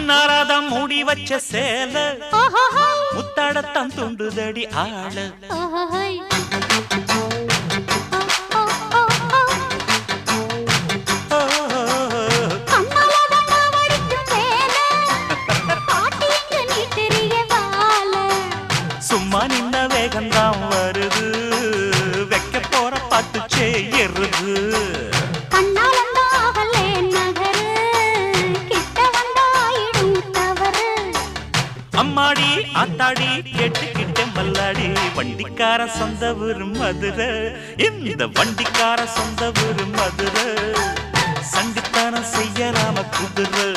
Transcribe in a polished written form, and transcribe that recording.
உன்னாராதான் மூடி வச்ச சேல முத்தாடத்தான் துண்டுதடி ஆள சும்மா நின்ன வேகந்தான் வருது வைக்க போற பாட்டு செய்யறது அம்மாடி ஆத்தாடி கேட்டுக்கிட்ட மல்லாடி வண்டிக்கார சொந்த ஊரு மதுரை இந்த வண்டிக்கார சொந்த ஊரு மதுரை சண்டித்தானம் செய்யலாம குதிரை